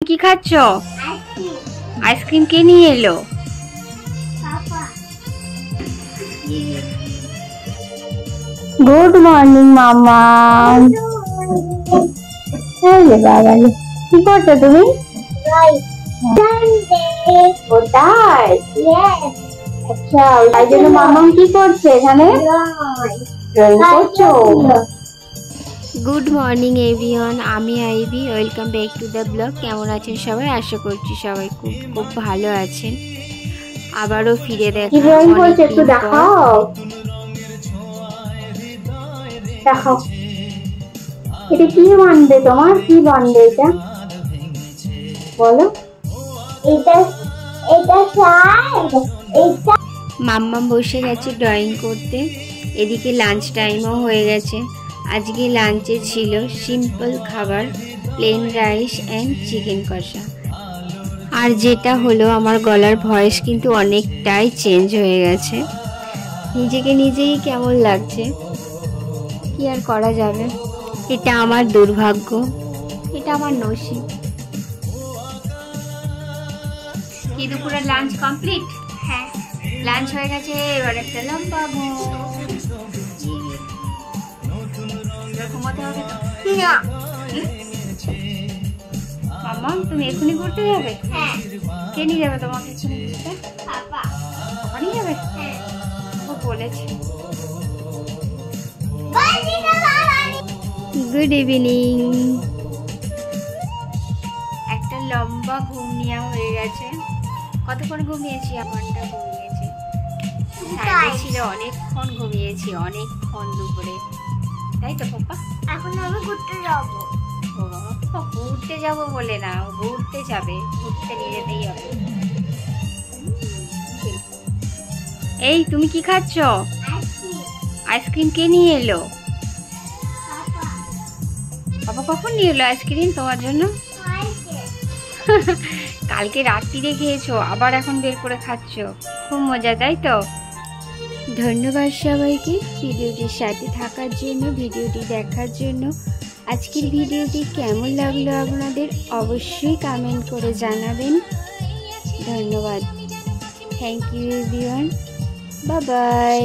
কি খাচ্ছ? আইসক্রিম কে নিয়ে এলো? গুড মর্নিং মামা। কি করছো তুমি? আচ্ছা, তাই জন্য মামা কি করছে এখানে? ড্রয়িং করছো? গুড মর্নিং এভরিওয়ান, আমি Ivy. Welcome back to the blog. কেমন আছেন সবাই? আশা করছি সবাই খুব খুব ভালো আছেন। আবারও ফিরে দেখা। একটু দেখাও দেখাও। এটা কি বানবে তোমার? কি বানবে এটা বলো? এটা মাম্মা বসে গেছে ড্রয়িং করতে। এদিকে লাঞ্চ টাইমও হয়ে গেছে। আজকে লাঞ্চে ছিল সিম্পল খাবার, প্লেন রাইস অ্যান্ড চিকেন কষা। আর যেটা হলো, আমার গলার ভয়েস কিন্তু অনেকটাই চেঞ্জ হয়ে গেছে। নিজেকে নিজেই কেমন লাগছে, কি আর করা যাবে। এটা আমার দুর্ভাগ্য, এটা আমার নসিব। কি দুপুরের লাঞ্চ কমপ্লিট? হ্যাঁ, লাঞ্চ হয়ে গেছে। এবার একটা লম্বা ঘুমাতে হবে তো। মাম্মা, তুমি এখনই ঘুরতে যাবে? হ্যাঁ। কে নিয়ে যাবে তোমাকে? পাপা। পাপা নিয়ে যাবে? হ্যাঁ, ও বলেছে। Good evening. একটা লম্বা ঘুম নেওয়া হয়ে গেছে। কতক্ষণ ঘুমিয়েছি? ঘন্টা ঘুমিয়েছি। ছিল অনেকক্ষণ ঘুমিয়েছি, অনেকক্ষণ দুপুরে, তাই তো পাপা? এখন আমি ঘুরতে যাবো। ও বাবা, ঘুরতে যাবো বলে না, ঘুরতে যাবে, ঘুরতে নিয়ে যেতেই হবে। এই তুমি কি খাচ্ছ? আইসক্রিম কে নিয়ে এলো? পাপা কখন নিয়ে এলো আইসক্রিম তোমার জন্য? কালকে রাত্রিরে খেয়েছো, আবার এখন বের করে খাচ্ছ। খুব মজা, তাই তো? ধন্যবাদ সবাইকে ভিডিওটির সাথে থাকার জন্য, ভিডিওটি দেখার জন্য। আজকের ভিডিওটি কেমন লাগলো আপনাদের অবশ্যই কমেন্ট করে জানাবেন। ধন্যবাদ। Thank you everyone. Bye by.